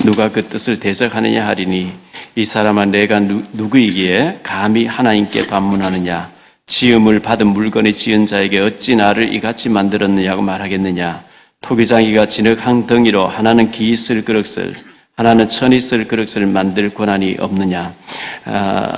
누가 그 뜻을 대적하느냐 하리니 이 사람아 내가 누구이기에 감히 하나님께 반문하느냐. 지음을 받은 물건이 지은 자에게 어찌 나를 이같이 만들었느냐고 말하겠느냐. 토기장이가 진흙 덩이로 하나는 기 쓸 그릇을 하나는 천이 쓸 그릇을 만들 권한이 없느냐.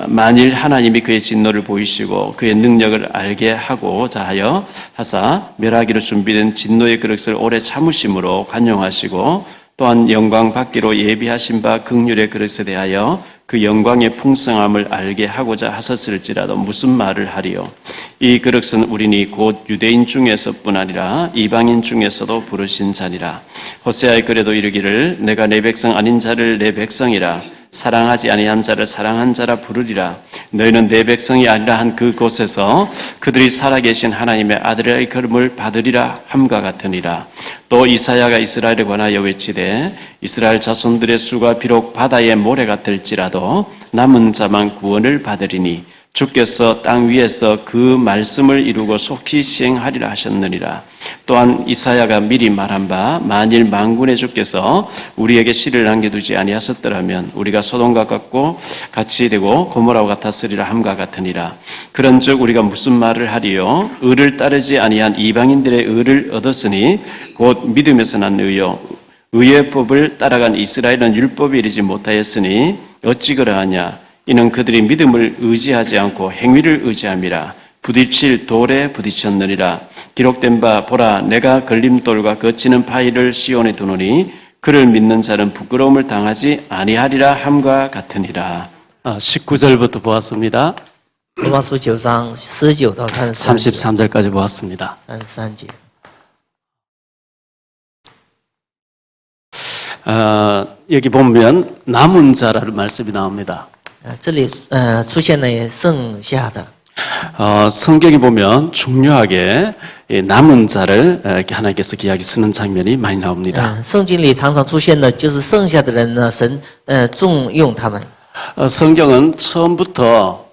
만일 하나님이 그의 진노를 보이시고 그의 능력을 알게 하고자 하여 하사 멸하기로 준비된 진노의 그릇을 오래 참으심으로 관용하시고 또한 영광 받기로 예비하신 바 긍휼의 그릇에 대하여 그 영광의 풍성함을 알게 하고자 하셨을지라도 무슨 말을 하리요. 이 그릇은 우리니 곧 유대인 중에서뿐 아니라 이방인 중에서도 부르신 자니라. 호세아의 글에도 이르기를 내가 내 백성 아닌 자를 내 백성이라 사랑하지 아니한 자를 사랑한 자라 부르리라. 너희는 내 백성이 아니라 한 그곳에서 그들이 살아계신 하나님의 아들의 걸음을 받으리라 함과 같으니라. 또 이사야가 이스라엘에 관하여 외치되 이스라엘 자손들의 수가 비록 바다의 모래 같을지라도 남은 자만 구원을 받으리니 주께서 땅 위에서 그 말씀을 이루고 속히 시행하리라 하셨느니라. 또한 이사야가 미리 말한 바 만일 만군의 주께서 우리에게 씨를 남겨두지 아니하셨더라면 우리가 소돔과 같이 되고 고모라와 같았으리라 함과 같으니라. 그런즉 우리가 무슨 말을 하리요. 의를 따르지 아니한 이방인들의 의를 얻었으니 곧 믿음에서 난 의요 의의 법을 따라간 이스라엘은 율법에 이르지 못하였으니 어찌 그러하냐. 이는 그들이 믿음을 의지하지 않고 행위를 의지함이라. 부딪힐 돌에 부딪혔느니라. 기록된 바 보라 내가 걸림돌과 거치는 바위를 시온에 두노니 그를 믿는 자는 부끄러움을 당하지 아니하리라 함과 같으니라. 19절부터 보았습니다. 罗马书9章19到33节 33절까지 보았습니다. 33节 여기 보면 남은 자라는 말씀이 나옵니다. 这里出现了剩下的 성경에 보면 중요하게 남은 자를 이렇게 하나님께서 기하게 쓰는 장면이 많이 나옵니다. 圣经里常常出现的就是剩下的人呢，神重用他们。 성경은 처음부터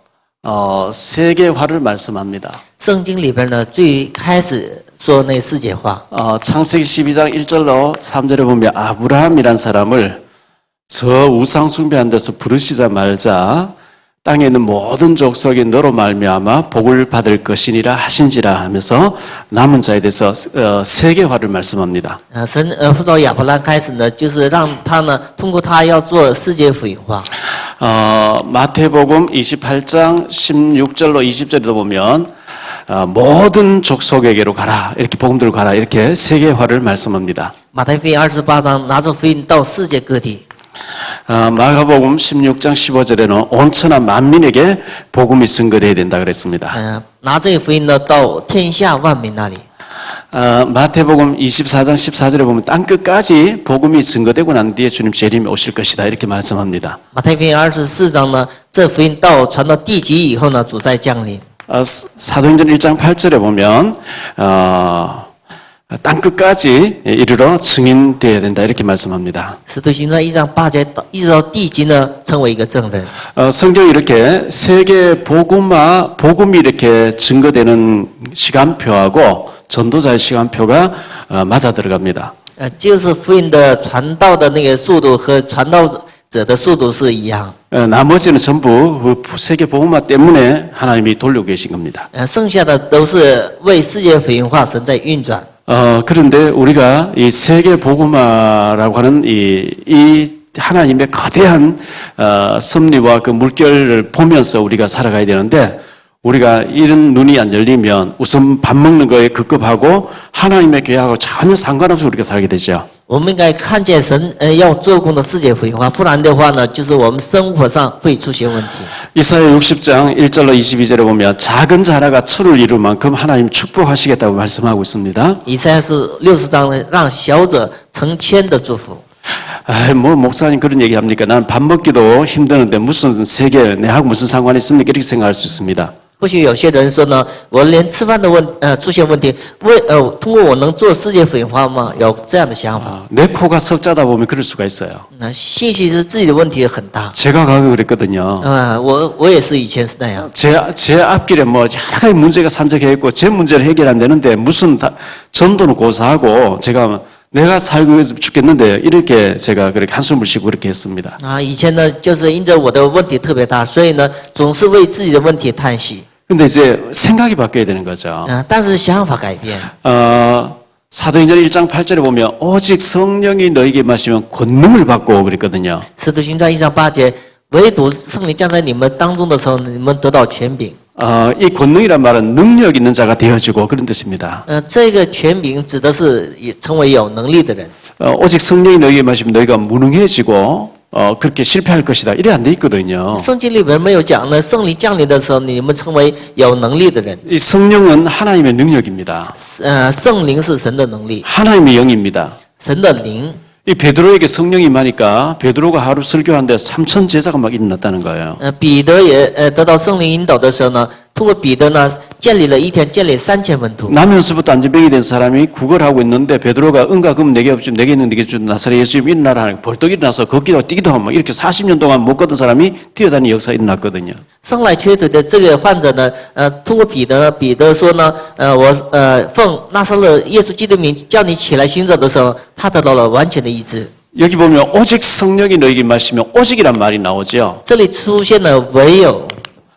세계화를 말씀합니다. 圣经里边呢，最开始说那世界化。 창세기 12장 1절로 3절에 보면 아브라함이란 사람을 저 우상 숭배한 데서 부르시자마자 땅에 있는 모든 족속이 너로 말미암아 복을 받을 것이니라 하신지라 하면서 남은 자에 대해서 세계화를 말씀합니다. 神呼召亚伯兰开始呢，就是让他呢，通过他要做世界福音化。 마태복음 28장 16절로 20절에도 보면 모든 족속에게로 가라 이렇게 복음들을 가라 이렇게 세계화를 말씀합니다. 马太福音28章拿着福音到世界各地。 마가복음 16장 15절에는 온 천하 만민에게 복음이 증거되어야 된다 그랬습니다. 拿这个福音呢到天下万民那里。 마태복음 24장 14절에 보면 땅끝까지 복음이 증거되고 난 뒤에 주님 재림이 오실 것이다 이렇게 말씀합니다. 马太福音24章呢，这福音传到地极以后呢，主再降临。 사도행전 1장 8절에 보면 땅끝까지 이르러 증인되어야 된다 이렇게 말씀합니다. 使徒行传1章8节一直到地极呢，成为一个证人。 성경이 이렇게 세계 복음이 이렇게 증거되는 시간표하고 전도자의 시간표가 맞아 들어갑니다. 就是福音的传道的那个速度和传道者的速度是一样。 나머지는 전부 세계 복음화 때문에 하나님이 돌리고 계신 겁니다. 剩下的都是为世界福音化神在运转。 그런데 우리가 이 세계 복음화라고 하는 이 하나님의 거대한 섭리와 그 물결을 보면서 우리가 살아가야 되는데 우리가 이런 눈이 안 열리면 우선 밥 먹는 거에 급급하고 하나님의 교회하고 전혀 상관없이 우리가 살게 되죠. 我们应该看见神要做工的世界福音化，不然的话呢，就是我们生活上会出现问题。 이사야 60장 1절로 22절에 보면 작은 자라가 철을 이룰 만큼 하나님 축복하시겠다고 말씀하고 있습니다. 以赛亚是60章呢，让小者成千的祝福。 뭐 목사님 그런 얘기 합니까? 나는 밥 먹기도 힘드는데 무슨 세계 내하고 무슨 상관이 있습니까? 이렇게 생각할 수 있습니다. 或许有些人说呢，我连吃饭的出现问题，通过我能做世界福音化吗？有这样的想法。 내 코가 석자다 보면 그럴 수가 있어요. 那信息是自己的问题很大。 제가 가고 그랬거든요. 我也是以前是那样。 제 앞길에 뭐 여러 가지 문제가 산적해 있고 제 문제를 해결 안 되는데 무슨 전도는 고사하고 제가 내가 살고 죽겠는데 이렇게 제가 그렇게 한숨을 쉬고 그렇게 했습니다. 啊，以前呢，就是因着我的问题特别大，所以呢，总是为自己的问题叹息。 근데 이제 생각이 바뀌어야 되는 거죠. 但是想法改变。 사도행전 1장 8절에 보면 오직 성령이 너에게 마시면 권능을 받고 그랬거든요. 使徒行传1章8节，唯独圣灵降在你们当中的时候，你们得到权柄。 이 권능이란 말은 능력 있는 자가 되어지고 그런 뜻입니다. 这个权柄指的是也成为有能力的人。 오직 성령이 너에게 마시면 너희가 무능해지고 그렇게 실패할 것이다. 이래 안 돼 있거든요. 圣经里边没有讲呢，圣灵降临的时候，你们成为有能力的人。 이 성령은 하나님의 능력입니다. 圣灵是神的能力， 하나님의 영입니다. 神的灵。 이 베드로에게 성령이 임하니까 베드로가 하루 설교하는데 3천 제자가 막 일어났다는 거예요. 彼得也得到圣灵引导的时候呢，通过彼得呢，建立了一天建立3000门徒。 나면서부터 안전병이 된 사람이 구걸하고 있는데 베드로가 은과 금 내게 없지 내게 있는 내게 준 나사렛 예수님 일어나라 하니 벌떡 일어나서 걷기도 뛰기도 하고 막 이렇게 40년 동안 못 걷던 사람이 뛰어다니는 역사가 일어났거든요. 生来瘸腿的这个患者呢，通过彼得说呢，我奉拿撒勒耶稣基督名叫你起来行走的时候，他得到了完全的医治。 여기 보면 오직 성령이 너에게 마시면 오직이란 말이 나오죠. 这里出现了唯有，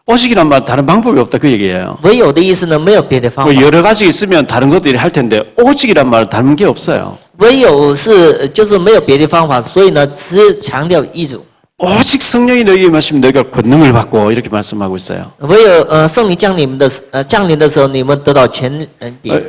오직이란 말 다른 방법이 없다 그 얘기예요. 唯有的意思呢，没有别的方 뭐 法。 여러 가지 있으면 다른 것들이 할 텐데 오직이란 말 다른 게 없어요. 唯有是就是没有别的方法，所以呢，只强调一主。 오직 성령이 너에게 마시면 너희가 권능을 받고 이렇게 말씀하고 있어요. 唯有圣灵降临的时候，你们得到权柄。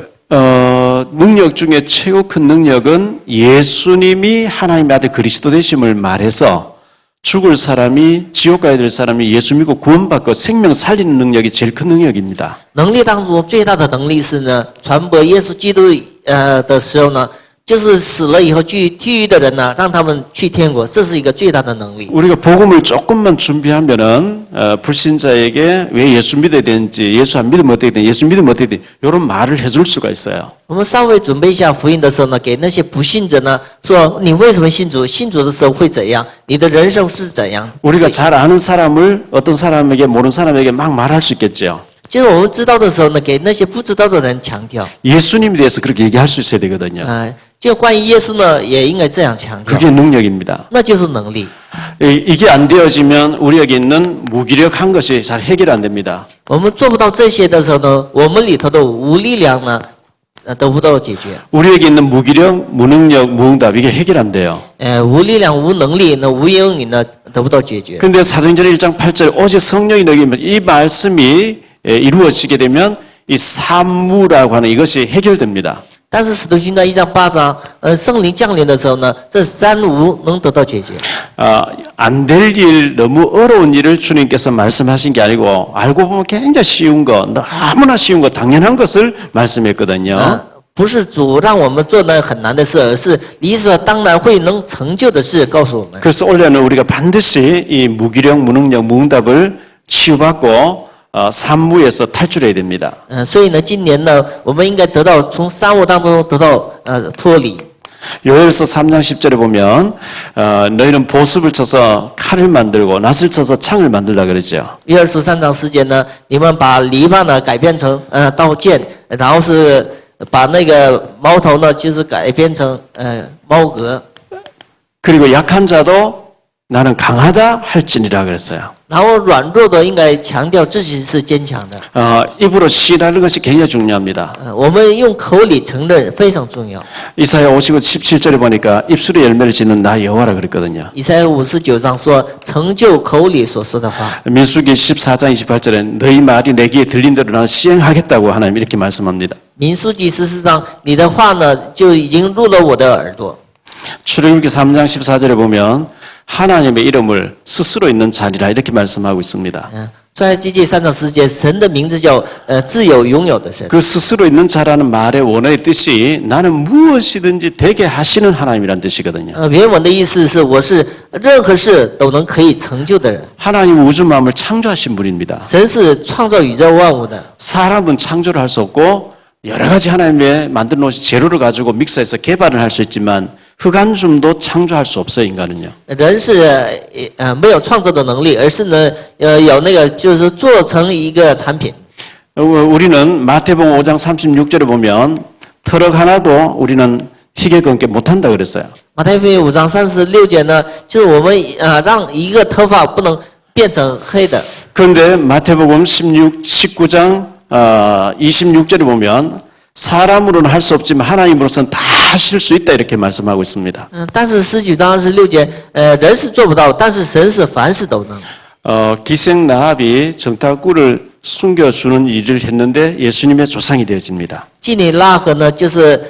능력 중에 최고 큰 능력은 예수님이 하나님의 아들 그리스도 되심을 말해서 죽을 사람이 지옥 가야 될 사람이 예수 믿고 구원받고 생명 살리는 능력이 제일 큰 능력입니다. 能力当中最大的能力是呢，传播耶稣基督的时候呢，就是死了以后去地狱的人呢，让他们去天国，这是一个最大的能力。 우리가 복음을 조금만 준비하면은 불신자에게 왜 예수 믿어야 되는지 예수 안 믿으면 어떻게 되는지 예수 믿으면 어떻게 되는지 이런 말을 해줄 수가 있어요. 我们稍微准备一下福音的时候呢，给那些不信者呢说，你为什么信主？信主的时候会怎样？你的人生是怎样？ 우리가 잘 아는 사람을 어떤 사람에게 모르는 사람에게 막 말할 수 있겠죠. 就是我们知道的时候呢，给那些不知道的人强调。 예수님에 대해서 그렇게 얘기할 수 있어야 되거든요. 就关于耶稣呢，也应该这样强调， 그게 능력입니다. 那就是能力。 이게 안 되어지면 우리에게 있는 무기력한 것이 잘 해결 안 됩니다. 我们做不到这些的时候呢，我们里头的无力量呢，得不到解决。 우리에게 있는 무기력, 무능력, 무응답 이게 해결 안 돼요. 无力量、无能力，那无英语呢，得不到解决。 근데 사도행전 1장 8절 오직 성령이 너에게 이 말씀이 이루어지게 되면 이 산무라고 하는 이것이 해결됩니다. 但是使徒行传1章8章，圣灵降临的时候呢，这三无能得到解决。 안 될 일, 너무 어려운 일을 주님께서 말씀하신 게 아니고 알고 보면 굉장히 쉬운 거, 너무나 쉬운 거, 당연한 것을 말씀했거든요. 不是主让我们做那很难的事，而是理所当然会能成就的事告诉我们。 그래서 올해는 우리가 반드시 이 무기력, 무능력, 무응답을 치유받고 산무에서 탈출해야 됩니다. 所以呢，今年呢，我们应该得到从三无当中得到脱离。 요엘서 3장 10절에 보면 너희는 보습을 쳐서 칼을 만들고 낫을 쳐서 창을 만들라 그러죠. 约珥书3章10节呢，你们把篱笆呢改变成刀剑，然后是把那个矛头呢，就是改编成矛革。 그리고 약한 자도 나는 강하다 할지니라 그랬어요. 然后软弱的应该强调自己是坚强的。 입으로 시인하는 것이 굉장히 중요합니다. 我们用口里承认非常重要。 이사야 59, 17절에 보니까 입술의 열매를 짓는 나 여호와라 그랬거든요. 以赛亚59章说，成就口里所说的话。 민수기 14장 28절에 너희 말이 내 귀에 들린 대로 나는 시행하겠다고 하나님 이렇게 말씀합니다. 民数记14章，你的话呢就已经入了我的耳朵。 출애굽기 3장 14절에 보면 하나님의 이름을 스스로 있는 자리라 이렇게 말씀하고 있습니다. 出埃及记3章10节，神的名字叫自有拥有的神。 그 스스로 있는 자라는 말의 원어의 뜻이 나는 무엇이든지 되게 하시는 하나님이란 뜻이거든요. 原文的意思是，我是任何事都能可以成就的人。 하나님 우주 마음을 창조하신 분입니다. 神是创造宇宙万物的。 사람은 창조를 할 수 없고 여러 가지 하나님의 만들어 놓으신 재료를 가지고 믹서해서 개발을 할 수 있지만 흑안줌도 창조할 수 없어요, 인간은요. 人是没有创造的能力，而是呢有那个就是做成一个产品。 우리는 마태복음 5장 36절에 보면 트럭 하나도 우리는 희게 검게 못한다 그랬어요. 马太福音5章36节呢，就是我们让一个头发不能变成黑的。 그런데 마태복음 19장 26절에 보면 사람으로는 할 수 없지만 하나님으로서는 다 하실 수 있다 이렇게 말씀하고 있습니다. 但是19章26节，人是做不到，但是神是凡事都能。 기생 나합이 정탐꾼을 숨겨주는 일을 했는데 예수님의 조상이 되어집니다. 妓女拉合呢，就是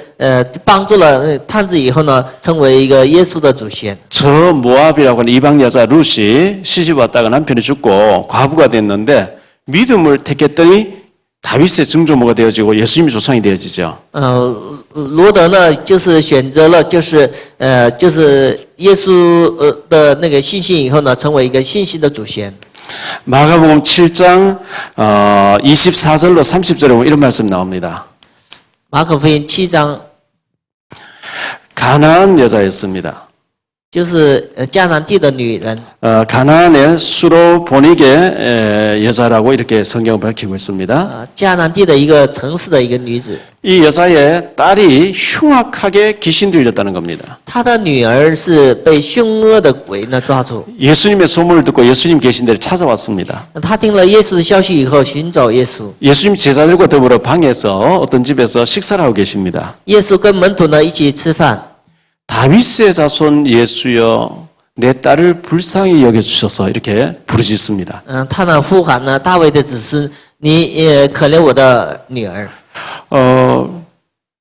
帮助了探子以后呢，成为一个耶稣的祖先。 저 모압이라고 하는 이방 여자 룻이 시집 왔다가 남편이 죽고 과부가 됐는데 믿음을 택했더니 다윗의 증조모가 되어지고 예수님의 조상이 되어지죠. 罗德呢，就是选择了就是耶稣的那个信心以后呢，成为一个信心的祖先。 마가복음 7장 24절로 30절에 보면 이런 말씀 나옵니다. 马可福音7章 가나안 여자였습니다. 就是迦南地的女人， 가나안의 수로 보닉의 여자라고 이렇게 성경을 밝히고 있습니다. 迦南地的一个城市的一个女子， 이 여자의 딸이 흉악하게 귀신 들렸다는 겁니다. 她的女儿是被凶恶的鬼呢抓住。 예수님의 소문을 듣고 예수님 계신 데를 찾아왔습니다. 她听了耶稣的消息以后，寻找耶稣。 예수님 제자들과 더불어 방에서 어떤 집에서 식사를 하고 계십니다. 耶稣跟门徒呢一起吃饭。 다윗의 자손 예수여 내 딸을 불쌍히 여겨주셔서 이렇게 부르짖습니다. 他呢呼喊呢大卫的子孙，你也可怜我的女儿。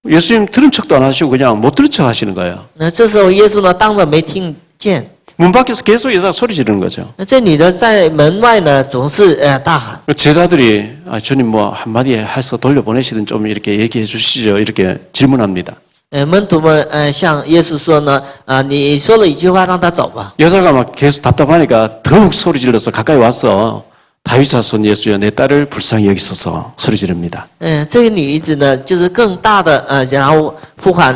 예수님 들은 척도 안 하시고 그냥 못 들은 척 하시는 거예요. 这时候耶稣呢当着没听见。 문 밖에서 계속 여자가 소리 지르는 거죠. 这女的在门外呢总是大喊。 제자들이 주님 뭐 한마디 해서 돌려보내시든 좀 이렇게 얘기해 주시죠. 이렇게 질문합니다. 门徒们向耶稣说呢，你说了一句话，让他走吧。 여자가 막 계속 답답하니까 더욱 소리 질러서 가까이 와서 다윗 자손 예수여 내 딸을 불쌍히 여기소서 소리 지릅니다. 这个女子呢，就是更大的然后呼喊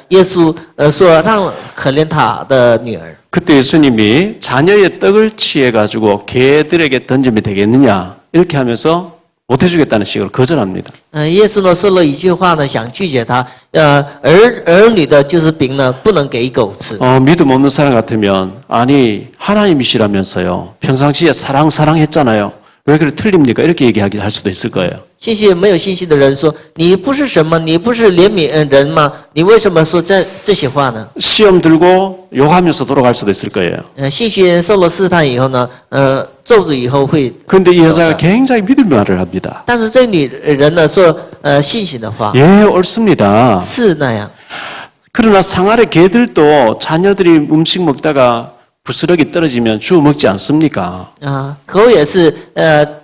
耶稣说让可怜他的女儿。 그때 예수님이 자녀의 떡을 취해 가지고 개들에게 던지면 되겠느냐 이렇게 하면서 못 해주겠다는 식으로 거절합니다. 耶稣呢说了一句话呢，想拒绝他，儿女的就是饼呢，不能给狗吃。 믿음 없는 사람 같으면 아니 하나님이시라면서요 평상시에 사랑했잖아요. 왜 그래 틀립니까? 이렇게 얘기할 수도 있을 거예요. 信息没有信息的人说，你不是什么，你不是怜悯人吗？你为什么说这些话呢？ 시험 들고 욕하면서 돌아갈 수도 있을 거예요. 信息人受了试探以后呢，咒诅以后会。 그런데 이 여자가 굉장히 믿을 말을 합니다. 但是这女人呢说信心的话， 예, 옳습니다. 是那样。 그러나 상하의 개들도 자녀들이 음식 먹다가 부스러기 떨어지면 주워 먹지 않습니까? 狗也是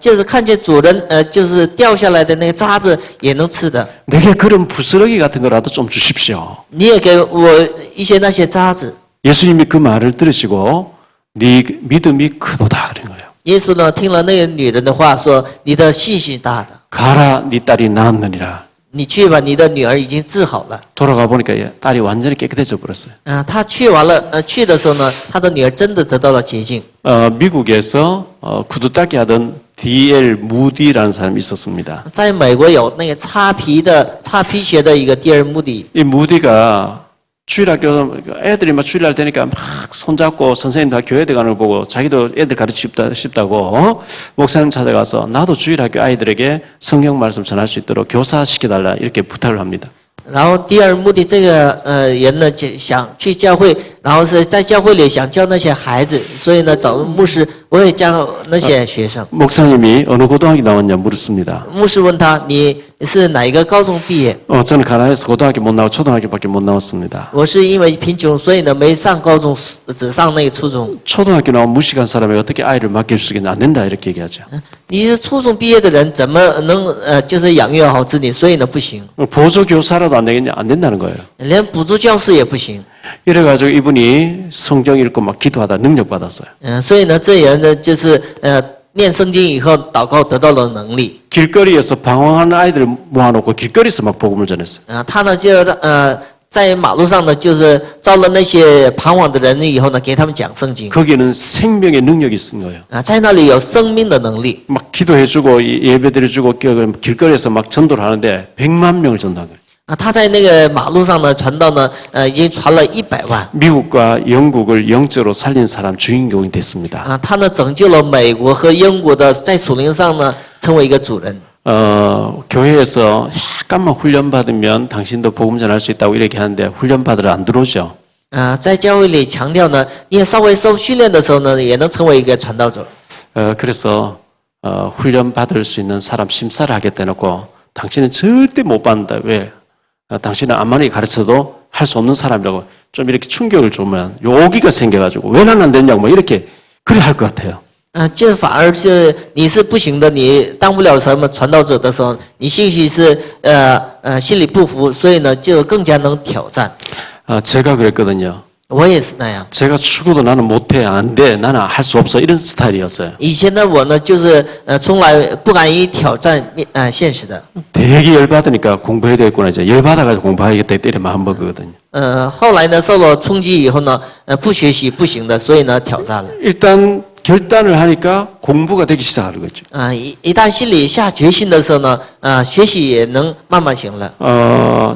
就是看见主人就是掉下来的那个渣子也能吃的。 내게 그런 부스러기 같은 거라도 좀 주십시오. 你也给我一些那些渣子。 예수님이 그 말을 들으시고 네 믿음이 크도다 그런 거예요. 耶稣呢听了那个女人的话，说你的信心大的， 가라 네 딸이 나았느니라. 你去吧，你的女儿已经治好了。 돌아가 보니까 딸이 완전히 깨끗해져 버렸어요. 他去完了去的时候呢，他的女儿真的得到了洁净。 미국에서 구두 닦기 하던 D.L. 무디라는 사람이 있었습니다. 在美国有那个擦皮鞋的一个第二目的。 이 무디가 주일학교 애들이 막 주일날 되니까 막 손잡고 선생님 다 교회에 가는 걸 보고 자기도 애들 가르치고 싶다고 목사님 찾아가서 나도 주일학교 아이들에게 성경 말씀 전할 수 있도록 교사시켜달라 이렇게 부탁을 합니다. 然后第二目的，这个人呢想去教会，然后是在教会里想教那些孩子，所以呢找牧师，我也教那些学生。 목사님이 어느 고등학교 나왔냐 물었습니다. 牧师问他你是哪一个高中毕业？ 저는 가난해서 고등학교 못 나오고 초등학교밖에 못 나왔습니다. 我是因为贫穷，所以呢没上高中，只上那个初中。 초등학교 나온 무식한 사람이 어떻게 아이를 맡길 수 있겠냐 안 된다 이렇게 얘기하죠. 你是初中毕业的人，怎么能就是养育好子女？所以呢不行， 보조 교사라도 안 되겠냐 안 된다는 거예요. 连补助教师也不行。 이래가지고 이분이 성경 읽고 막 기도하다 능력 받았어요. 所以呢这人呢就是念圣经以后祷告得到了能力。 길거리에서 방황하는 아이들을 모아놓고 길거리에서 막 복음을 전했어요. 他呢就在马路上呢就是招了那些彷徨的人以后呢，给他们讲圣经。 거기에는 생명의 능력이 있는 거예요. 在那里有生命的能力。 막 기도해주고 예배드려주고 길거리에서 막 전도를 하는데 100만 명을 전도한 거예요. 他在那个马路上呢传道呢，已经传了100万。 미국과 영국을 영적으로 살린 사람 주인공이 됐습니다. 他呢拯救了美国和英国的，在属灵上呢成为一个主人。 교회에서 약간만 훈련 받으면 당신도 복음 전할 수 있다고 이렇게 하는데 훈련 받으러 안 들어오죠. 在教会里强调呢，你也稍微受训练的时候呢，也能成为一个传道者。 그래서 훈련 받을 수 있는 사람 심사를 하겠다 놓고 당신은 절대 못 받는다. 왜? 당신은 아무리 가르쳐도 할 수 없는 사람이라고 좀 이렇게 충격을 주면 요기가 생겨가지고 왜 나는 안 됐냐고 뭐 이렇게 그래 할 것 같아요. 就反而是你是不行的，你当不了什么传道者的时候，你兴许是心里不服，所以呢就更加能挑战。 제가 그랬거든요. 我也是那样。 제가 죽어도 나는 못해, 안 돼, 나는 할 수 없어 이런 스타일이었어요. 以前的我呢，就是从来不敢于挑战现实的。 되게 열받으니까 공부해야 되겠구나 이제 열받아가지고 공부하겠다 때려 마음 먹거든요. 后来呢，受了冲击以后呢，不学习不行的，所以呢挑战了。 일단 결단을 하니까 공부가 되기 시작하는 거죠. 一旦心里下决心的时候呢，学习也能慢慢行了。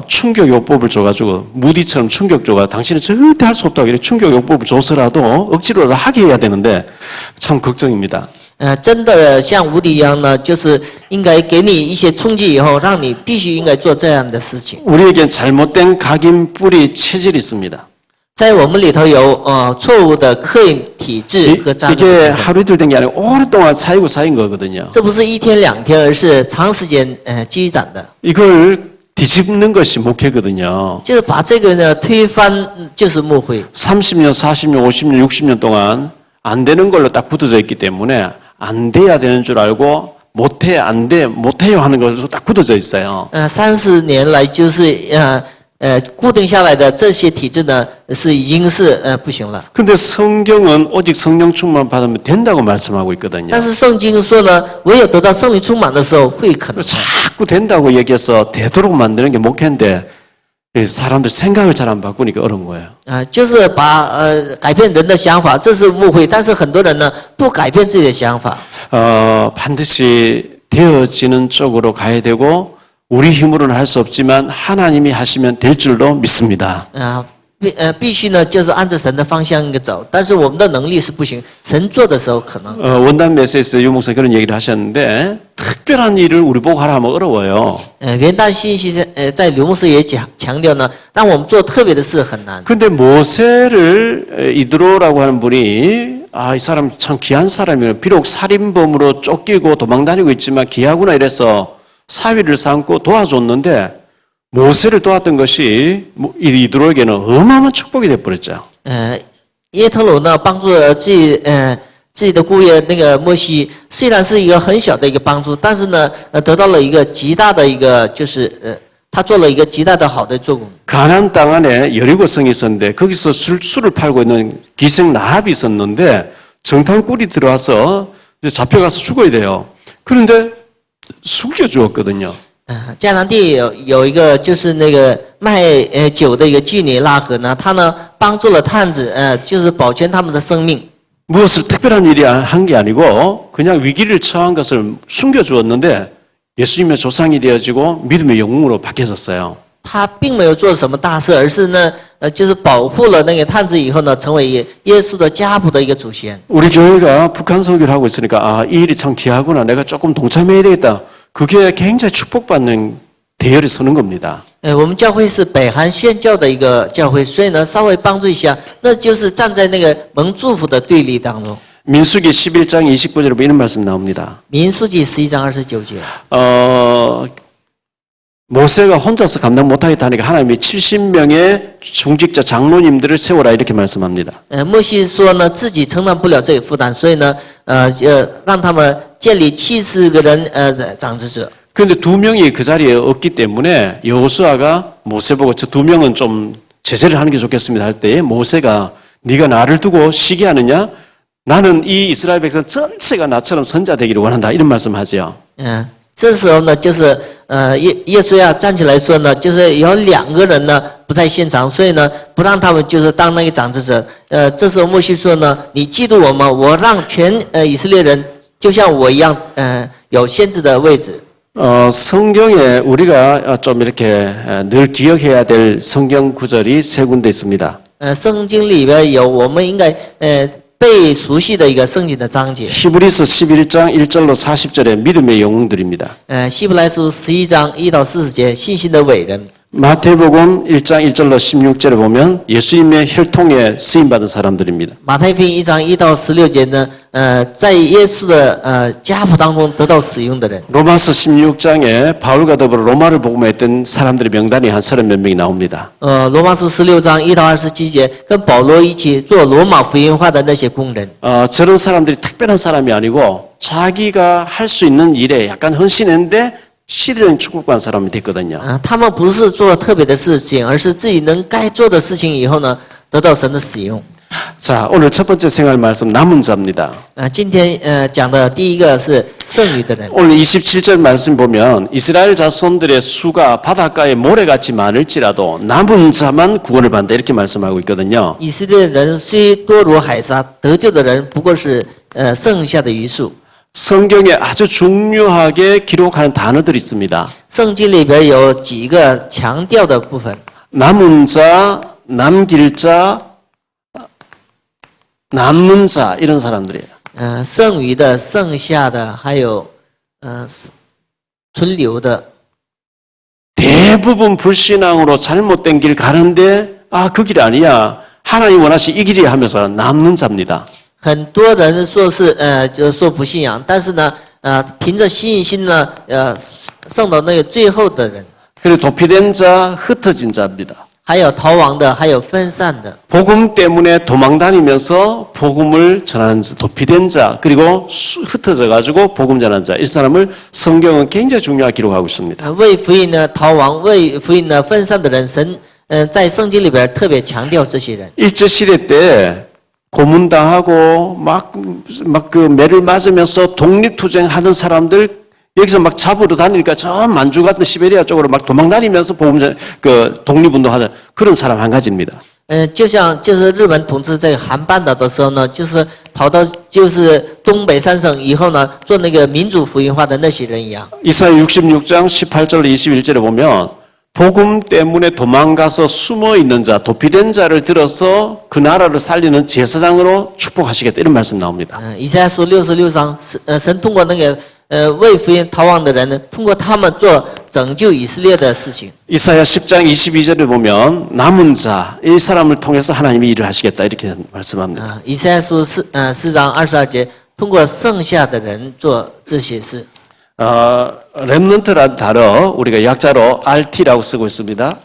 충격 요법을 줘가지고 무디처럼 충격 줘가 당신은 절대 할 수 없다고 이렇게 충격 요법을 줘서라도 억지로라도 하게 해야 되는데 참 걱정입니다. 真的像无敌一样呢，就是应该给你一些冲击以后，让你必须应该做这样的事情。 우리에겐 잘못된 각인 뿌리 체질이 있습니다. 在我们里头有错误的刻印体制和障 이게 碍。 하루 이틀 된 게 아니고 오랫동안 쌓이고 쌓인 거거든요. 这不是一天两天，而是长时间积攒的。 이걸 뒤집는 것이 목회거든요. 就是把这个呢推翻，就是牧会。 30년, 40년, 50년, 60년 동안 안 되는 걸로 딱 굳어져 있기 때문에 안 돼야 되는 줄 알고 못해, 안 돼, 못해요 하는 것으로 딱 굳어져 있어요. 30年来就是固定下来的这些体制呢，已经是不行了。 근데 성경은 오직 성령 충만 받으면 된다고 말씀하고 있거든요. 但是圣经说呢，唯有得到圣灵充满的时候，会可能。 자꾸 된다고 얘기해서 되도록 만드는 게 목회인데 사람들 생각을 잘 안 바꾸니까 어려운 거예요. 就是把改变人的想法，这是牧会。但是很多人呢，不改变自己的想法。 반드시 되어지는 쪽으로 가야 되고 우리 힘으로는 할 수 없지만 하나님이 하시면 될 줄로 믿습니다. 必须呢，就是按照神的方向走。但是我们的能力是不行，神做的时候可能。 원단 메시지에서 유 목사 그런 얘기를 하셨는데 특별한 일을 우리 보고 하라 하면 어려워요. 元旦信息在刘牧师也强调呢，让我们做特别的事很难。 근데 모세를 이드로라고 하는 분이 이 사람 참 귀한 사람이에요. 비록 살인범으로 쫓기고 도망다니고 있지만 귀하구나 이래서 사위를 삼고 도와줬는데 모세를 도왔던 것이 이드로에게는 어마어마한 축복이 돼버렸죠. 耶特罗呢帮助了自己的姑爷那个摩西，虽然是一个很小的一个帮助，但是呢得到了一个极大的一个就是他做了一个极大的好的作用。 가나안 땅 안에 여리고성이 있었는데 거기서 술을 팔고 있는 기생 라합이 있었는데 정탐꾼이 들어와서 이제 잡혀가서 죽어야 돼요. 그런데 숨겨 주었거든요. 迦南地有一个就是那个卖酒的一个妓女拉合呢，他呢帮助了探子，就是保全他们的生命。 무엇을 특별한 일이 한 게 아니고 그냥 위기를 처한 것을 숨겨 주었는데 예수님의 조상이 되어지고 믿음의 영웅으로 바뀌었어요. 他并没有做什么大事，而是呢就是保护了那个探子以后呢，成为耶稣的家谱的一个祖先。 우리 교회가 북한 설교를 하고 있으니까 이 일이 참 귀하구나. 내가 조금 동참해야 되겠다. 그게 굉장히 축복받는 대열에 서는 겁니다. 我们教会是北韩宣教的一个教会，所以呢稍微帮助一下，那就是站在那个蒙祝福的对立当中。 민수기 11장 29절에 보면 이런 말씀 나옵니다. 民数记11章29节。 모세가 혼자서 감당 못하겠다 하니까 하나님이 70명의 중직자 장로님들을 세워라 이렇게 말씀합니다. 摩西说呢，自己承担不了这个负担，所以呢，让他们建立70个人长子者。 그런데 2명이 그 자리에 없기 때문에 여호수아가 모세 보고 저 2명은 좀 제재를 하는 게 좋겠습니다 할 때에 모세가 네가 나를 두고 시기하느냐? 나는 이 이스라엘 백성 전체가 나처럼 선자 되기를 원한다 이런 말씀하죠. 这时候呢，就是耶稣要站起来说呢，就是有2个人呢不在现场，所以呢不让他们就是当那个长子者。这时候摩西说呢，你嫉妒我吗？我让全以色列人就像我一样，有先知的位置。 성경에 우리가 좀 이렇게 늘 기억해야 될 성경 구절이 세 군데 있습니다. 圣经里边有我们应该被熟悉的一个圣经的章节。 히브리서 11장 1절로 40절의 믿음의 영웅들입니다. 希伯来书11章1到40节，信心的伟人。 마태복음 1장 1절로 16절에 보면 예수님의 혈통에 쓰임받은 사람들입니다. 马太福音1章1到16节呢，在耶稣的家谱当中得到使用的人。 로마서 16장에 바울과 더불어 로마를 복음했던 사람들의 명단이 한 30몇 명이 나옵니다. 罗马书16章1到27节，跟保罗一起做罗马福音化的那些工人。 저런 사람들이 특별한 사람이 아니고 자기가 할 수 있는 일에 약간 헌신했는데 시대적인 축복받은 사람이 됐거든요. 他们不是做特别的事情，而是自己能该做的事情以后呢，得到神的使用。 자, 오늘 첫 번째 생활 말씀 남은 자입니다. 今天讲的第一个是剩余的人。 오늘 27절 말씀 보면 이스라엘 자손들의 수가 바닷가에 모래같이 많을지라도 남은 자만 구원을 받는다 이렇게 말씀하고 있거든요. 以色列人虽多如海沙，得救的人不过是剩下的余数。 성경에 아주 중요하게 기록하는 단어들이 있습니다. 圣经里边有几个强调的部分。 남은 자, 남길 자, 남는 자 이런 사람들이에요. 剩余的、剩下的，还有存留的。 대부분 불신앙으로 잘못된 길 가는데 그 길이 아니야. 하나님 원하시 이 길이야 하면서 남는 자입니다. 很多人说是就是说不信仰，但是呢凭着信心呢剩到那个最后的人。 그리고 도피된 자, 흩어진 자입니다. 还有逃亡的，还有分散的。 복음 때문에 도망다니면서 복음을 전하는 자, 도피된 자, 그리고 흩어져 가지고 복음 전하는 자, 이 사람을 성경은 굉장히 중요하게 기록하고 있습니다. 为福音呢逃亡，为福音呢分散的人，神在圣经里边特别强调这些人。 일제 시대 때 고문당하고 막 그 매를 맞으면서 독립투쟁하던 사람들 여기서 막 잡으러 다니니까 저 만주 같은 시베리아 쪽으로 막 도망다니면서 복음 그 독립운동하는 그런 사람 한 가지입니다. 就像就是日本统治这个韩半岛的时候呢，就是跑到就是东北三省以后呢，做那个民主福音化的那些人一样。 이사야 66장 18절 21절에 보면 복음 때문에 도망가서 숨어 있는 자, 도피된 자를 들어서 그 나라를 살리는 제사장으로 축복하시겠다 이런 말씀 나옵니다. 以赛亚书66章，神通过那个为福音逃亡的人呢，通过他们做拯救以色列的事情。 이사야 10장 22절에 보면 남은 자, 이 사람을 통해서 하나님이 일을 하시겠다 이렇게 말씀합니다. 以赛亚书4章22节，通过剩下的人做这些事。 렘넌트라는 단어 우리가 약자로 RT라고 쓰고 있습니다.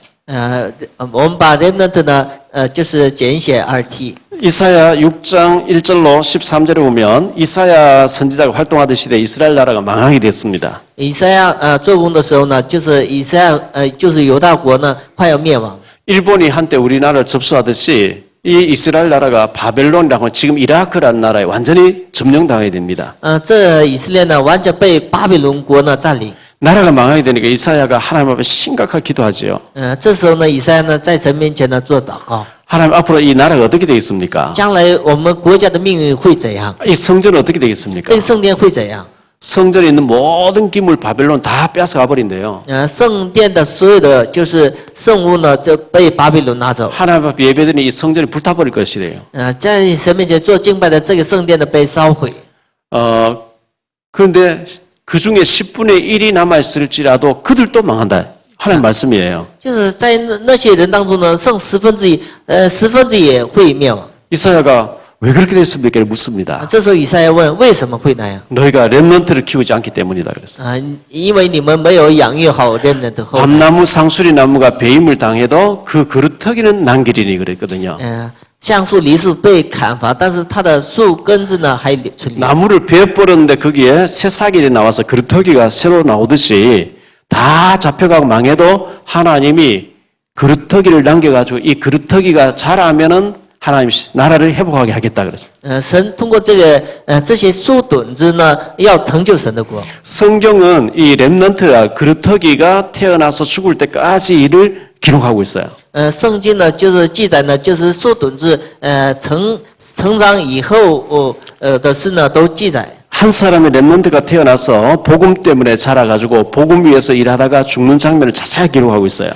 我们把 remnant 呢，就是简写 RT。 이사야 6장 1절로 13절에 보면 이사야 선지자가 활동하던 시대에 이스라엘 나라가 망하게 됐습니다. 以赛亚做工的时候呢，就是以赛亚就是犹大国呢快要灭亡。 일본이 한때 우리나라를 접수하듯이 이 이스라엘 나라가 바벨론이라고 지금 이라크라는 나라에 완전히 점령당하게 됩니다. 这以色列呢完全被巴比伦国呢占领。 나라가 망하게 되니까 이사야가 하나님 앞에 심각하게 기도하지요. 这时候呢，以赛亚呢在神面前呢做祷告。 하나님 앞으로 이 나라가 어떻게 되겠습니까? 将来我们国家的命运会怎样？ 이 성전은 어떻게 되겠습니까? 这个圣殿会怎样？ 성전에 있는 모든 기물 바벨론 다 뺏어가 버린대요. 圣殿的所有的就是圣物呢，就被巴比伦拿走。 하나님 앞에 예배드리는 이 성전이 불타버릴 것이래요. 在神面前做敬拜的这个圣殿呢被烧毁。 그런데 그 중에 10분의 1이 남아있을지라도 그들도 망한다. 하나님 말씀이에요. 就是在那些人当中呢，剩1/10，1/10也会灭亡。 이사야가 왜 그렇게 됐습니까? 묻습니다. 这时候以赛亚问：为什么会那样？ 너희가 렘넌트를 키우지 않기 때문이다 그랬어요. 因为你们没有养育好remnant的后代。 밤나무 상수리 나무가 배임을 당해도 그 그루터기는 남기리니 그랬거든요. 橡树、梨树被砍伐，但是它的树根子呢还存留。 나무를 베어버렸는데 거기에 새싹이 나와서 그루터기가 새로 나오듯이 다 잡혀가고 망해도 하나님이 그루터기를 남겨가지고 이 그루터기가 자라면은 하나님 나라를 회복하게 하겠다 그랬어요. 神通过这些树墩子呢，要成就神的国。 성경은 이 렘넌트가 그루터기가 태어나서 죽을 때까지 일을 기록하고 있어요. 圣经呢就是记载呢，就是树墩子成长以后的事呢都记载。한 사람의 렘넌트가 태어나서 복음 때문에 자라가지고 복음 위에서 일하다가 죽는 장면을 자세히 기록하고 있어요.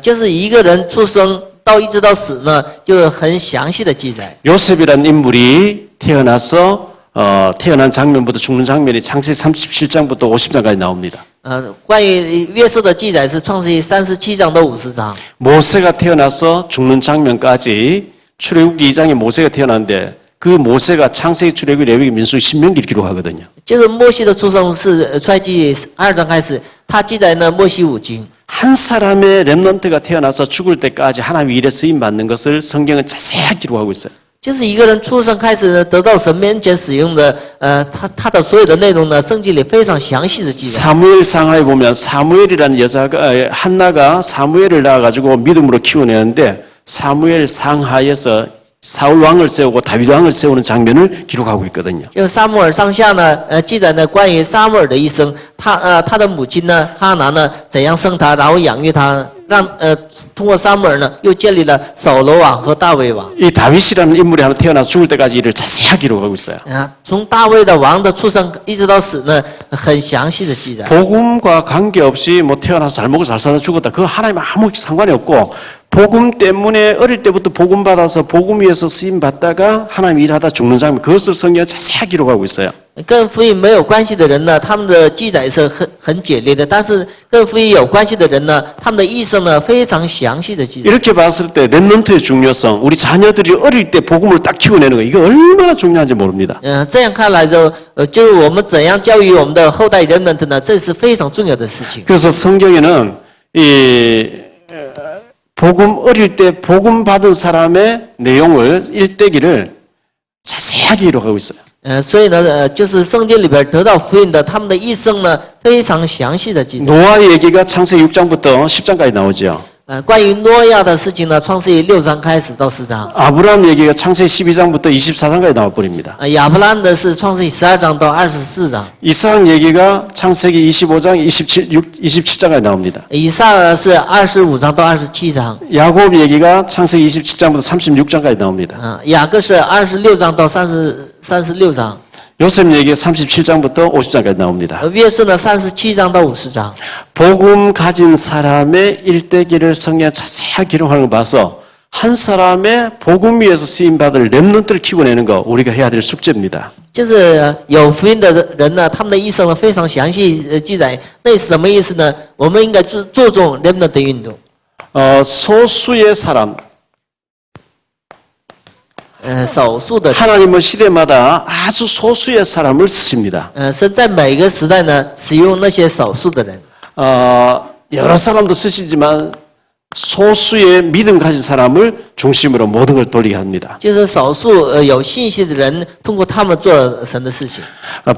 就是一个人出生到一直到死呢，就很详细的记载。 요셉이라는 인물이 태어난 장면부터 죽는 장면이 창세기 37장부터 50장까지 나옵니다. 关于约瑟的记载是创世纪37章到50章。 모세가 태어나서 죽는 장면까지 출애굽기 2장에 모세가 태어났는데 그 모세가 창세기, 출애굽기, 레위기, 민수기, 신명기를 기록하거든요. 就是摩西的出生是出埃及2章开始，他记载呢摩西五经。 한 사람의 렘넌트가 태어나서 죽을 때까지 하나님의 일에 쓰임 받는 것을 성경은 자세히 기록하고 있어요. 就是一个人出生开始呢，得到神面前使用的，他的所有的内容呢，圣经里非常详细的记载。 사무엘 상하에 보면 사무엘이라는 여자가 한나가 사무엘을 낳아가지고 믿음으로 키워내는데 사무엘 상하에서 사울 왕을 세우고 다윗 왕을 세우는 장면을 기록하고 있거든요. 就撒母耳上下呢，记载呢关于撒母耳的一生，他的母亲呢哈拿呢怎样生他，然后养育他，让通过撒母耳呢又建立了扫罗王和大卫王。 이 다윗이라는 인물이 하나 태어나서 죽을 때까지 이를 자세히 기록하고 있어요. 从大卫的王的出生一直到死呢，很详细的记载。 복음과 관계없이 뭐 태어나서 잘 먹고 잘 살다 죽었다. 그거 하나님 아무 상관이 없고 복음 때문에 어릴 때부터 복음 받아서 복음 위에서 쓰임 받다가 하나님 일하다 죽는 장면 그것을 성경에 자세히 기록하고 있어요. 跟福音没有关系的人呢，他们的记载是很简略的；但是跟福音有关系的人呢，他们的一生呢非常详细的记载。 이렇게 봤을 때 렘넌트의 중요성, 우리 자녀들이 어릴 때 복음을 딱 키워내는 거 이거 얼마나 중요한지 모릅니다. 这样看来就是我们怎样教育我们的后代人们的呢？这是非常重要的事情。 그래서 성경에는 이 복음 어릴 때 복음 받은 사람의 내용을 일대기를 자세하게 기록하고 있어요. 所以呢，就是圣经里边得到福音的，他们的一生呢非常详细的记载。 노아 얘기가 창세기 6장부터 10장까지 나오죠. 关于诺亚的事情呢，创世纪6章开始到4章。 아브라함 얘기가 창세기 12장부터 24장까지 나와버립니다. 亚伯拉罕的是创世纪12章到24章。 이삭 얘기가 창세기 25장 27장까지 나옵니다. 以撒是25章到27章。 야곱 얘기가 창세기 27장부터 36장까지 나옵니다. 雅各是26章到36章。 요셉 얘기가 37장부터 50장까지 나옵니다. 约瑟呢37章到50章。 복음 가진 사람의 일대기를 성경에 자세히 기록하는 걸 봐서 한 사람의 복음 위에서 쓰임받을 렘넌트를 키워내는 거 우리가 해야 될 숙제입니다. 就是有福音的人呢，他们的一生呢非常详细记载。那是什么意思呢？我们应该注重 remnant 的运动。 소수의 사람 少数的， 하나님은 시대마다 아주 소수의 사람을 쓰십니다. 神在每个时代呢使用那些少数的人。 여러 사람도 쓰시지만 소수의 믿음 가진 사람을 중심으로 모든 걸 돌리게 합니다. 就是少数有信心的人，通过他们做神的事情。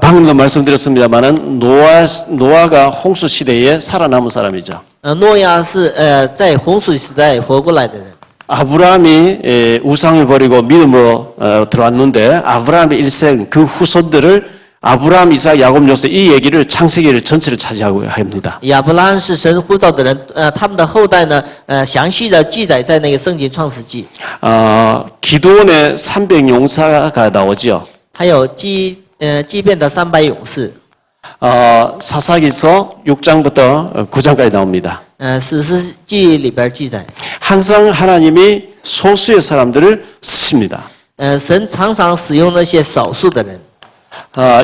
방금도 말씀드렸습니다만은 노아가 홍수 시대에 살아남은 사람이죠. 诺亚是在洪水时代活过来的人。 아브라함이 우상을 버리고 믿음으로 들어왔는데 아브라함의 일생 그 후손들을 아브라함, 이삭, 야곱, 요셉 이 얘기를 창세기를 전체를 차지하고 합니다. 亚伯拉罕是神呼召的人，他们的后代呢，详细的记载在那个圣经创世纪。 기드온의 300 용사가 나오죠. 还有祭奠的300勇士。 사사기서 6장부터 9장까지 나옵니다. 史诗记里边记载， 항상 하나님이 소수의 사람들을 쓰십니다. 神常常使用那些少数的人。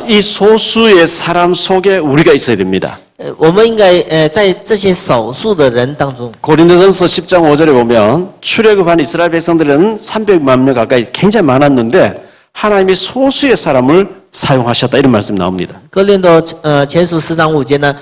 이 소수의 사람 속에 우리가 있어야 됩니다. 我们应该在这些少数的人当中。 고린도전서 10장 5절에 보면 출애굽한 이스라엘 백성들은 300만 명 가까이 굉장히 많았는데 하나님이 소수의 사람을 사용하셨다 이런 말씀 나옵니다. 哥林多前书10章5节呢，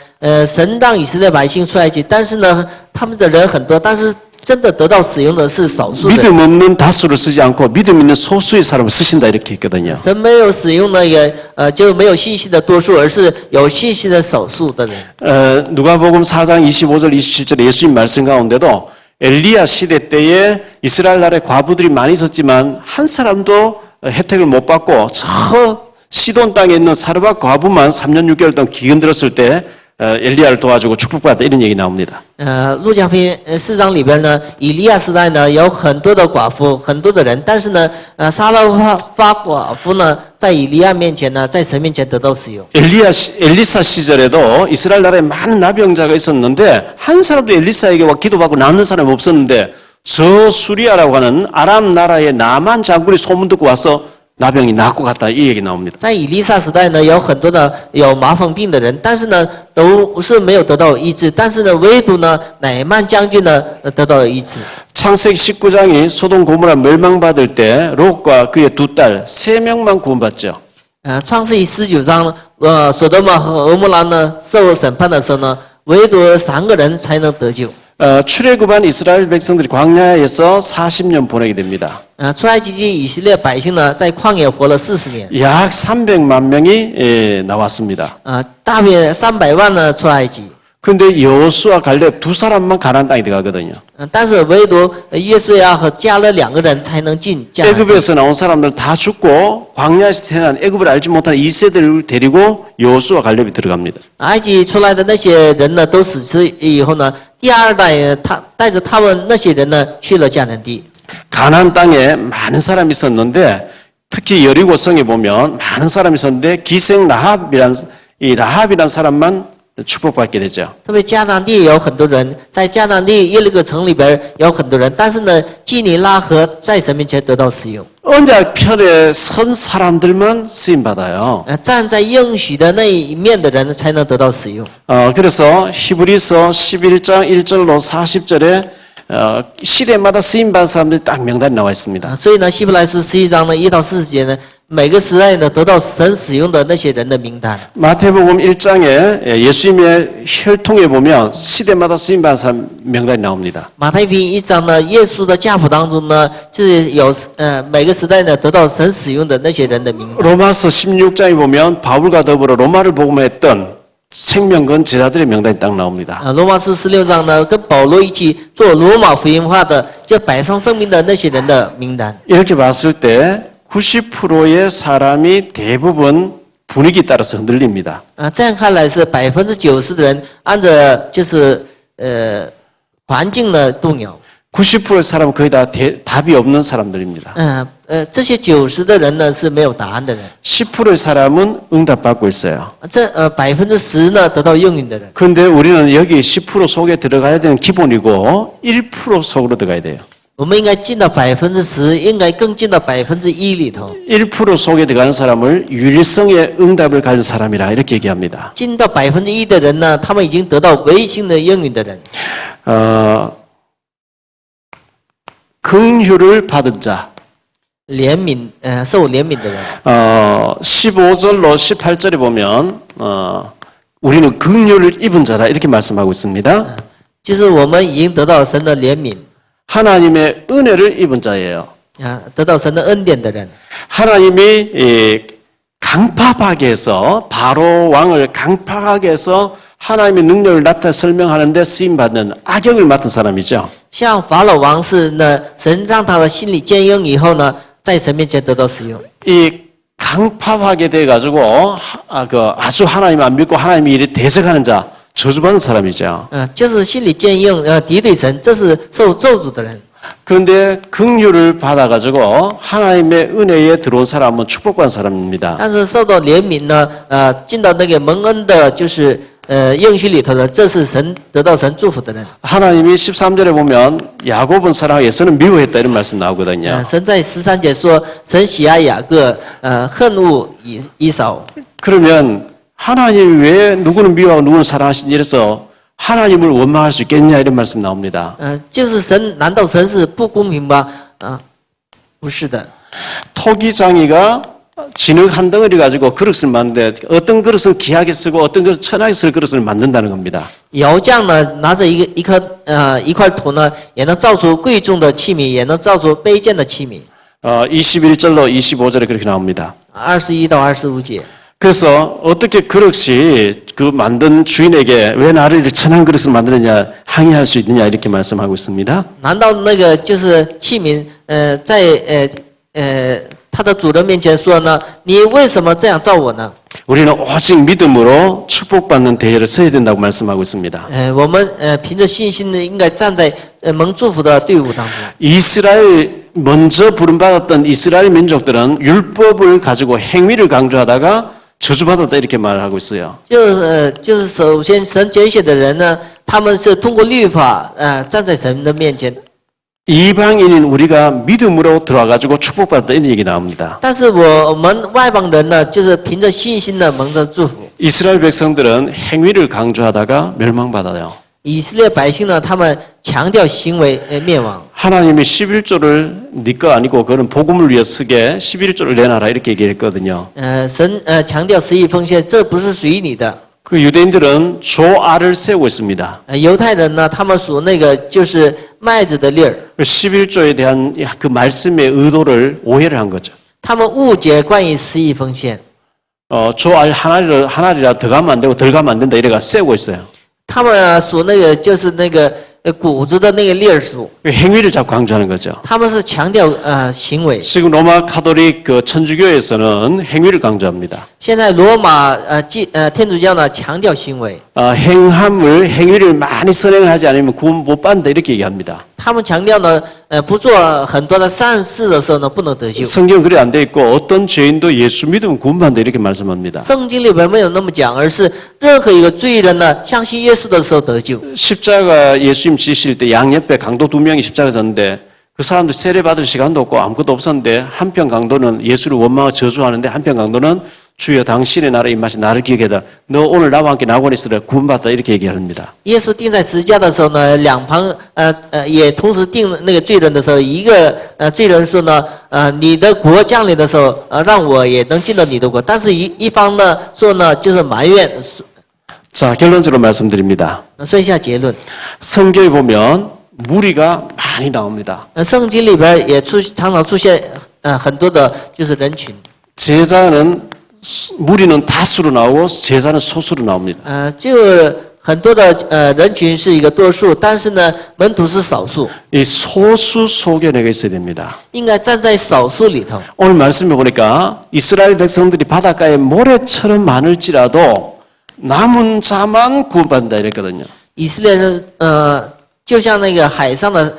神让以色列百姓出埃及，但是呢，他们的人很多，但是真的得到使用的是少数的。 믿음 없는 다수를 쓰지 않고 믿음 있는 소수의 사람을 쓰신다 이렇게 했거든요. 神没有使用那个就没有信息的多数，而是有信息的少数的人。 누가복음 4장 25절 27절에 예수님 말씀 가운데도 엘리야 시대 때에 이스라엘 나라에 과부들이 많이 있었지만 한 사람도 혜택을 못 받고 저 시돈 땅에 있는 사르밧 과부만 3년 6개월 동안 기근 들었을 때 엘리야를 도와주고 축복받았다 이런 얘기 나옵니다. 路加福音4章里边呢，以利亚时代呢有很多的寡妇，很多的人，但是呢，撒勒法寡妇呢，在以利亚面前呢，在神面前得到使用。 엘리사 시절에도 이스라엘 나라에 많은 나병자가 있었는데 한 사람도 엘리사에게 와 기도받고 낫는 사람이 없었는데 저수리아라고 하는 아람 나라의 나만 장군이 소문 듣고 와서 나병이 낫고 갔다 이 얘기 나옵니다. 在以利撒时代呢，有很多的有麻风病的人，但是呢，都是没有得到医治，但是呢，唯独呢，乃曼将军呢得到了医治。 창세기 19장이 소돔 고모라 멸망받을 때 롯과 그의 두 딸 3명만 구원받죠. 创世记19章，所多玛和俄摩拉呢受审判的时候呢，唯独3个人才能得救。 출애굽한 이스라엘 백성들이 광야에서 40년 보내게 됩니다. 出埃及记以色列百姓呢，在旷野活了40年。 약 300만 명이 나왔습니다. 大约300万呢出埃及。 근데 여호수아 갈렙 두 사람만 가나안 땅에 들어가거든요. 但是唯独约书亚和迦勒2个人才能进迦南地。 애굽에서 나온 사람들 다 죽고 광야에서 태어난 애굽을 알지 못하는 2세들을 데리고 여호수아 갈렙이 들어갑니다. 埃及出来的那些人呢，都死之以后呢，第2代他带着他们那些人呢，去了迦南地。 가나안 땅에 많은 사람이 있었는데 특히 여리고성에 보면 많은 사람이 있었는데 기생 라합이란 사람만 축복받게 되죠. 特别迦南地有很多人，在迦南地耶利哥城里边有很多人，但是呢，基尼拉和在神面前得到使用。 언약 편에 선 사람들만 쓰임 받아요. 站在应许的那一面的人才能得到使用。 그래서 히브리서 11장 1절로 40절에 시대마다 쓰임 받은 사람들이 딱 명단이 나와 있습니다. 所以呢，希伯来书11章呢1到40节呢，每个时代呢得到神使用的那些人的名单。 마태복음 1장에 예수님의 혈통에 보면 시대마다 쓰임 받은 사람 명단이 나옵니다. 马太福音1章呢，耶稣的家谱当中呢，就是有每个时代呢得到神使用的那些人的名单。 로마서 16장에 보면 바울과 더불어 로마를 복음했던 생명건 제자들의 명단이 딱 나옵니다. 罗马书16章呢，跟保罗一起做罗马福音化的，就摆上生命的那些人的名单。 이렇게 봤을 때 90%의 사람이 대부분 분위기 따라서 흔들립니다. 这样看来是90%的人按着就是环境的动摇。 90%의 사람은 거의 다 답이 없는 사람들입니다. 这些90的人呢是没有答案的人。 10%의 사람은 응답받고 있어요. 这10%呢得到应允的人。 그런데 우리는 여기 10% 속에 들어가야 되는 기본이고 1% 속으로 들어가야 돼요. 我们应该进到10%，应该更进到1%里头。 1% 속에 들어가는 사람을 유일성의 응답을 가진 사람이라 이렇게 얘기합니다. 进到1%的人呢，他们已经得到唯心的应允的人。 긍휼을 받은 자. 怜悯，受怜悯的人。 15절로 18절에 보면 우리는 긍휼을 입은 자다 이렇게 말씀하고 있습니다. 就是我们已经得到神的怜悯， 하나님의 은혜를 입은 자예요. 得到神的恩典的人。 하나님이 강팍하게 해서 바로 왕을 강팍하게 해서 하나님의 능력을 나타내 설명하는데 쓰임받는 악역을 맡은 사람이죠. 像法老王是呢，神让他的心里坚硬以后呢，在神面前得到使用。 이 강팍하게 돼가지고 아주 하나님 안 믿고 하나님의 일에 대적하는 자 저주받는 사람이죠. 就是心里坚硬，敌对神，这是受咒诅的人。 그런데 긍휼을 받아가지고 하나님의 은혜에 들어온 사람은 축복받은 사람입니다. 但是受到怜悯呢，进到那个蒙恩的，就是应许里头的，这是神得到神祝福的人。 하나님이 13절에 보면 야곱은 사랑하고 에서는 미워했다 이런 말씀 나오거든요. 神在13节说，神喜爱雅各，恨恶以扫。 그러면 하나님이 왜 누구는 미워하고 누구는 사랑하시니 이래서 하나님을 원망할 수 있겠냐 이런 말씀 나옵니다. 就是神，难道神是不公平吗？不是的。 토기장이가 진흙 한 덩어리 가지고 그릇을 만드는데 어떤 그릇은 귀하게 쓰고 어떤 그릇은 천하게 쓸 그릇을 만든다는 겁니다. 窑匠呢，拿着一块土呢，也能造出贵重的器皿，也能造出卑贱的器皿。 21절로 25절에 그렇게 나옵니다. 21到25节。 그래서 어떻게 그릇이 그 만든 주인에게 왜 나를 이렇게 천한 그릇을 만드느냐 항의할 수 있느냐 이렇게 말씀하고 있습니다. 难道那个就是器皿，在他的主人面前说呢？你为什么这样造我呢？ 우리는 오직 믿음으로 축복받는 대열을 서야 된다고 말씀하고 있습니다. 我们凭着信心呢，应该站在蒙祝福的队伍当中。 이스라엘 먼저 부름받았던 이스라엘 민족들은 율법을 가지고 행위를 강조하다가 저주받았다 이렇게 말을 하고 있어요. 就是首先神拣选的人呢，他们是通过律法站在神的面前。 이방인인 우리가 믿음으로 들어와가지고 축복받았다 이런 얘기 나옵니다. 但是我们外邦人呢，就是凭着信心的蒙着祝福。 이스라엘 백성들은 행위를 강조하다가 멸망받아요. 以色列百姓呢，他们强调行为灭亡。 하나님이 11조를 네 거 아니고 그거는 복음을 위해 쓰게 11조를 내놔라 이렇게 얘기했거든요. 神强调十亿奉献，这不是属于你的。 그 유대인들은 조알을 세우고 있습니다. 犹太人呢，他们属那个就是麦子的粒儿， 11조에 대한 그 말씀의 의도를 오해를 한 거죠. 他们误解关于十亿奉献。 조알 하나리라 더 가면 안 되고 덜 가면 안 된다 이래가 세우고 있어요. 他们属那个就是那个谷子的那个粒儿属， 행위를 자꾸 강조하는 거죠. 他们是强调行为。 지금 로마 카톨릭 그 천주교에서는 행위를 강조합니다. 现在罗马天主教呢强调行为， 행위를 많이 선행하지 않으면 구원 못 받는다 이렇게 얘기합니다. 他们强调呢不做很多的善事的时候呢不能得救。 성경 그래 안 돼 있고 어떤 죄인도 예수 믿으면 구원받는다 이렇게 말씀합니다. 圣经里边没有那么讲，而是任何一个罪人呢相信耶稣的时候得救。 십자가 예수님 지실 때 양옆에 강도 2명이 십자가 졌는데 그 사람들 세례 받을 시간도 없고 아무것도 없었는데 한편 강도는 예수를 원망하고 저주하는데 한편 강도는 주여 당신의 나라 임하신 나를 기억해라. 너 오늘 나와 함께 낙원에 있으라 구원받다 이렇게 얘기합니다. 耶稣钉在十字架的时候呢，两旁也同时钉那个罪人的时候，一个罪人说呢，你的国降临的时候，让我也能进到你的国。但是一方呢说呢，就是埋怨。 자, 결론적으로 말씀드립니다. 说一下结论， 성경에 보면 무리가 많이 나옵니다. 圣经里边也常常出现很多的就是人群， 무리는 다수로 나오고 제자는 소수로 나옵니다. 就很多的人群是一个多数，但是呢门徒是少数， 이 소수 속에 내가 있어야 됩니다. 应该站在少数里头。 오늘 말씀해 보니까 이스라엘 백성들이 바닷가에 모래처럼 많을지라도 남은 자만 구원받는다 이랬거든요. 以色列人就像那个海上的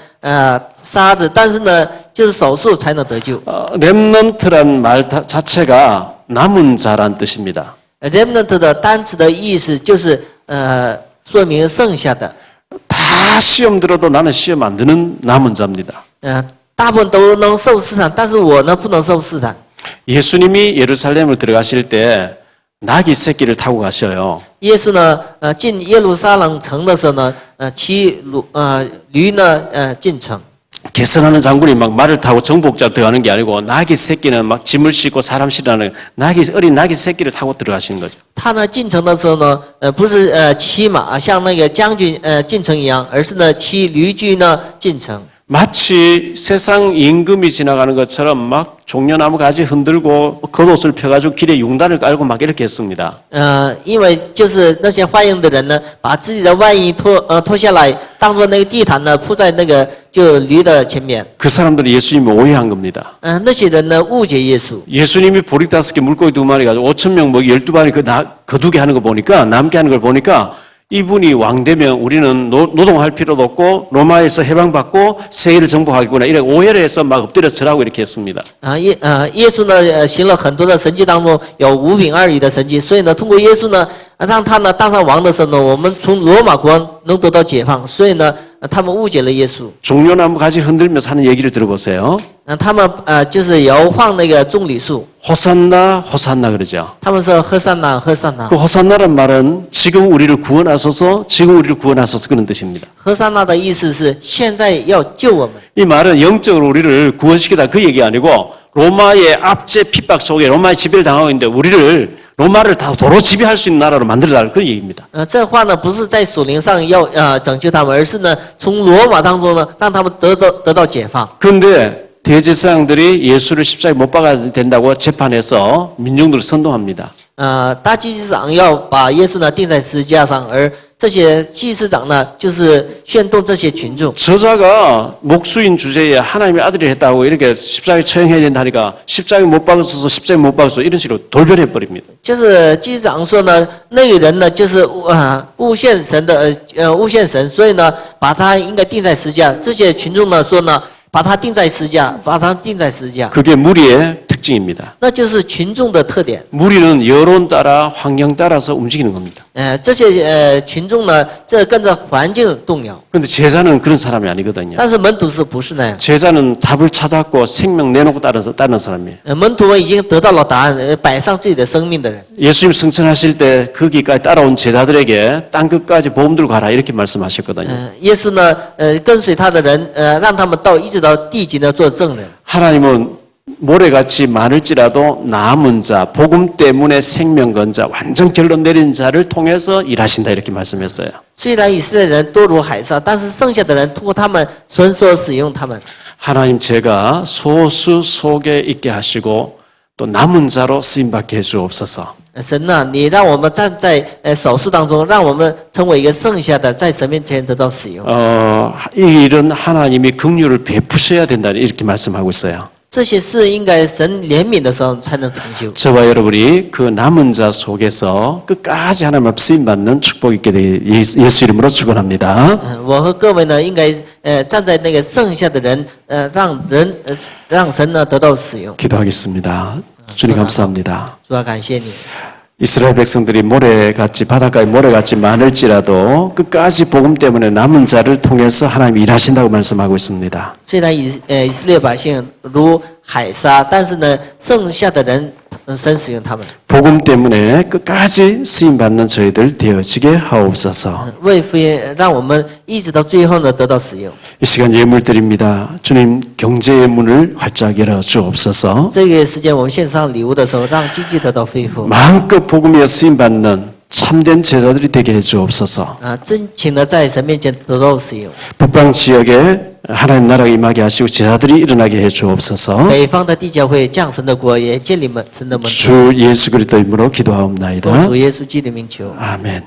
沙子，但是呢就是少数才能得救。 렘넌트란 말 자체가 남은 자란 뜻입니다. remnant 的单词的意思就是说明剩下的。 다 시험 들어도 나는 시험 안 드는 남은 자입니다. 大部分都能受试探，但是我呢不能受试探。 예수님이 예루살렘을 들어가실 때 나귀 새끼를 타고 가셔요. 耶稣呢进耶路撒冷城的时候呢骑驴呢进城。 개선하는 장군이 막 말을 타고 정복자 들어가는 게 아니고 나귀 새끼는 막 짐을 싣고 사람 실으라는 어린 나귀 새끼를 타고 들어가시는 거죠. 他呢进城的时候呢不是骑马像那个将军进城一样，而是呢骑驴驹呢进城。 마치 세상 임금이 지나가는 것처럼 막 종려나무 가지 흔들고 겉옷을 펴가지고 길에 융단을 깔고 막 이렇게 했습니다. 因为就是那些欢迎的人呢，把自己的外衣脱下来，当做那个地毯呢铺在那个就驴的前面。 그 사람들이 예수님을 오해한 겁니다. 那些人呢误解耶稣。 예수님이 보리 5개 물고기 2마리 가지고 5,000명 먹이 12마리 거두게 하는 거 보니까 남게 하는 걸 보니까 이분이 왕 되면 우리는 노동할 필요도 없고 로마에서 해방받고 세계를 정복하겠구나 이렇게 오해를 해서 막 엎드려 서라고 이렇게 했습니다. 耶稣呢行了很多的神迹，当中有5饼2鱼的神迹，所以呢通过耶稣呢让他呢当上王的时候呢，我们从罗马国能得到解放，所以呢他们误解了耶稣。 종려나무 가지 흔들면서 하는 얘기를 들어보세요. 他们就是摇晃那个棕榈树， 호산나 호산나 그러죠. 他们说和散那和散那。 그 호산나란 말은 지금 우리를 구원하소서 지금 우리를 구원하소서 그런 뜻입니다. 和散那的意思是现在要救我们。 이 말은 영적으로 우리를 구원시키다 그 얘기 아니고 로마의 압제 핍박 속에 로마의 지배를 당하고 있는데 우리를 로마를 다 도로 지배할 수 있는 나라로 만들어달라는 그런 얘기입니다. 这话呢不是在属灵上要拯救他们，而是呢从罗马当中呢让他们得到解放。 그런데 대제사장들이 예수를 십자가에 못 박아야 된다고 재판해서 민중들을 선동합니다. 大祭司长要把耶稣呢钉在十字架上，而这些祭司长呢，就是煽动这些群众。 저자가 목수인 주제에 하나님의 아들이 했다고 이렇게 십자가에 처형해야 된다 하니까 십자가에 못 박았어서 십자가에 못 박았어 이런 식으로 돌변해 버립니다. 就是祭司长说呢，那个人呢，就是诬陷神的诬陷神，所以呢，把他应该钉在十字架。这些群众呢说呢，把他钉在十字架，把他钉在十字架， 그게 무리의 특징입니다. 那就是群众的特点。 무리는 여론 따라 환경 따라서 움직이는 겁니다. 这些群众呢，这跟着环境动摇， 그런데 제자는 그런 사람이 아니거든요. 但是门徒是不是那样？ 제자는 답을 찾았고 생명 내놓고 따르는 사람이에요. 门徒们已经得到了答案，摆上自己的生命的人。 예수님 승천하실 때 거기까지 따라온 제자들에게 땅 끝까지 복음 들고 가라 이렇게 말씀하셨거든요. 耶稣呢，跟随他的人，让他们一直到地极呢做证人。 하나님은 모래같이 많을지라도 남은 자, 복음 때문에 생명 건 자, 완전 결론 내린 자를 통해서 일하신다 이렇게 말씀했어요. 虽然以色列人多如海沙，但是剩下的人通过他们伸手使用他们。 하나님 제가 소수 속에 있게 하시고 또 남은 자로 쓰임받게 해주옵소서. 神呐、你让我们站在少数当中，让我们成为一个剩下的，在神面前得到使用。 이 일은 하나님이 긍휼을 베푸셔야 된다 이렇게 말씀하고 있어요. 这些事应该神怜悯的时候才能成就。 저와 여러분이 그 남은 자 속에서 끝까지 하나님 앞 쓰임받는 축복 있게 되게 예수 이름으로 축원합니다. 我和各位呢，应该站在那个剩下的人，让神呢得到使用。 기도하겠습니다. 주님 감사합니다. 主要感谢你。 이스라엘 백성들이 모래같이 바닷가에 모래같이 많을지라도 끝까지 복음 때문에 남은 자를 통해서 하나님이 일하신다고 말씀하고 있습니다. 虽然以色列百姓如海沙，但是呢，剩下的人，神使用他们， 복음 때문에 끝까지 쓰임 받는 저희들 되어지게 하옵소서. 为福音让我们一直到最后呢得到使用。 이 시간 예물 드립니다. 주님 경제의 문을 활짝 열어 주옵소서. 这个时间我们献上礼物的时候，让经济得到恢复。 마음껏 복음에 쓰임 받는 참된 제자들이 되게 해 주옵소서. 真情的在神面前得到使用。 북방 지역에 하나님 나라가 임하게 하시고 제자들이 일어나게 해 주옵소서. 北方的地教会降神的国，也建立神的门徒。 주 예수 그리스도 이름으로 奉 기도하옵나이다. 主耶稣基督的名求。 아멘.